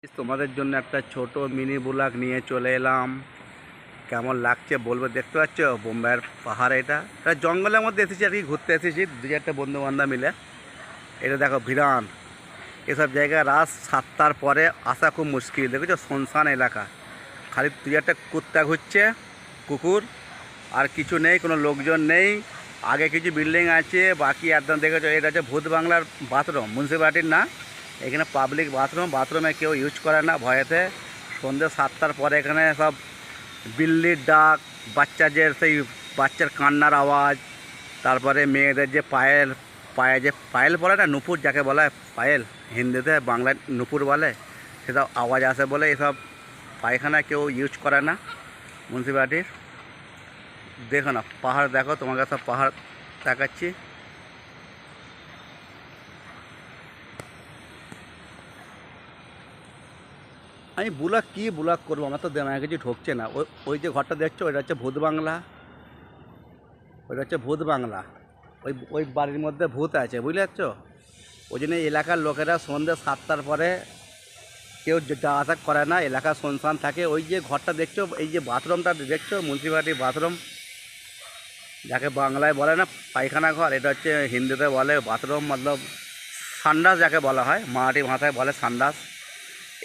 তোমাদের জন্য একটা ছোট মিনি ব্লগ নিয়ে চলে এলাম। কেমন লাগছে বলবো। দেখতে পাচ্ছ বোম্বাইয়ের পাহাড়, এটা জঙ্গলের মধ্যে এসেছি আর কি, ঘুরতে এসেছি দু চারটে বন্ধু বান্ধব মিলে। এটা দেখো ভিরান, এসব জায়গায় রাত 7টার পরে আসা খুব মুশকিল। দেখেছো শুনশান এলাকা, খালি দু চারটে কুত্তা ঘুরছে, কুকুর, আর কিছু নেই, কোনো লোকজন নেই। আগে কিছু বিল্ডিং আছে, বাকি একদম দেখেছো। এটা হচ্ছে ভূত বাংলার বাথরুম, মিউনিসিপ্যালিটির না। এখানে পাবলিক বাথরুমে কেউ ইউজ করে না ভয়েতে। সন্ধ্যে 7টার পরে এখানে সব বিল্লির ডাক, বাচ্চাদের সেই বাচ্চার কান্নার আওয়াজ, তারপরে মেয়েদের যে পায়ে যে পায়েল বলে না, নুপুর যাকে বলা হয় পায়েল, হিন্দিতে বাংলায় নুপুর বলে, সেসব আওয়াজ আসে বলে এসব পায়খানা কেউ ইউজ করে না মিউনিসিপ্যালিটির। দেখো না পাহাড়, দেখো তোমাকে সব পাহাড় দেখাচ্ছি। আমি ব্লগ করবো, আমার তো দেমায় কিছু ঢুকছে না। ওই যে ঘরটা দেখছো, ওইটা হচ্ছে ভূত বাংলা, ওইটা হচ্ছে ভূত বাংলা। ওই বাড়ির মধ্যে ভূত আছে, বুঝতে পারছো। ওই জন্য এলাকার লোকেরা সন্ধ্যে 7টার পরে কেউ যাওয়া আসা করে না, এলাকা শুনশান থাকে। ওই যে ঘরটা দেখছো, এই যে বাথরুমটা দেখছো, মিউনিসিপ্যালিটির বাথরুম, যাকে বাংলায় বলে না পায়খানা ঘর, এটা হচ্ছে হিন্দিতে বলে বাথরুম, মতলব সান্ডাস যাকে বলা হয়, মারাঠি ভাষায় বলে সান্ডাস।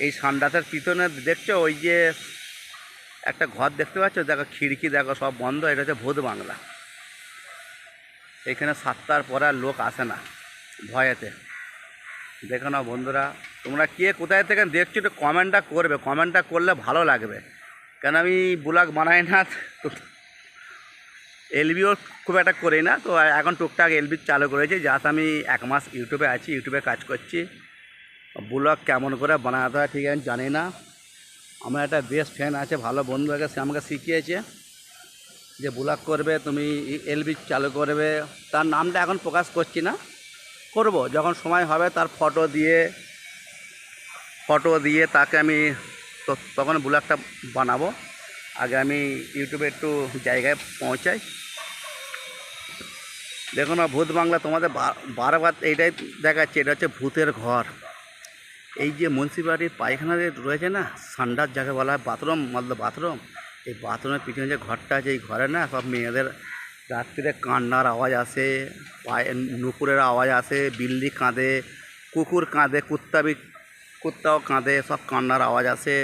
এই সান্ডাসের পিছনে দেখছো ওই যে একটা ঘর দেখতে পাচ্ছ, দেখো খিড়কি দেখো সব বন্ধ, এটা হচ্ছে ভূত বাংলা। এখানে 7টার পরে আর লোক আসে না ভয়েতে। দেখো না বন্ধুরা, তোমরা কে কোথায় থেকে দেখছো একটু কমেন্টটা করবে, কমেন্টটা করলে ভালো লাগবে। কেন আমি ব্লগ বানাই না তো, এলবিও খুব একটা করি না তো। এখন টুকটাক এলবি চালু করেছি, যাতে আমি 1 মাস ইউটিউবে আছি, ইউটিউবে কাজ করছি। ব্লগ কেমন করে বানাতে হয় ঠিক আমি জানি না। আমার একটা বেস্ট ফ্রেন্ড আছে, ভালো বন্ধু আছে, সে আমাকে শিখিয়েছে যে ব্লগ করবে তুমি, এলবি চালু করবে। তার নামটা এখন প্রকাশ করছি না, করব যখন সময় হবে। তার ফটো দিয়ে তাকে আমি তখন ব্লগটা বানাবো। আগে আমি ইউটিউবে একটু জায়গায় পৌঁছাই। দেখো না ভূত বাংলা, তোমাদের বারবার এইটাই দেখাচ্ছে, এটা হচ্ছে ভূতের ঘর। এই যে মিউনিসিপ্যালিটির পায়খানা রয়েছে না, সান্ডাস যাকে বলা হয়, বাথরুম মতলব বাথরুম, এই বাথরুমের পিছনে যে ঘরটা আছে, এই ঘরে না সব মেয়েদের রাত্রিরে কান্নার আওয়াজ আসে, পায়ে নুপুরের আওয়াজ আসে, বিল্লি কাঁদে, কুকুর কাঁদে, কুত্তাও কাঁদে, সব কান্নার আওয়াজ আসে।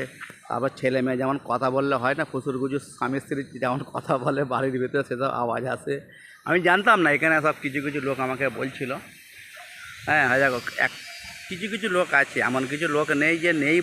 আবার ছেলে মেয়ে যেমন কথা বললে হয় না, ফুসুর গুজুর স্বামী স্ত্রী যেমন কথা বলে বাড়ির ভিতরে, সেসব আওয়াজ আসে। আমি জানতাম না, এখানে সব কিছু কিছু লোক আমাকে বলছিল। হ্যাঁ, যাক, কিছু কিছু লোক আছে, এমন কিছু লোক নেই যে নেই।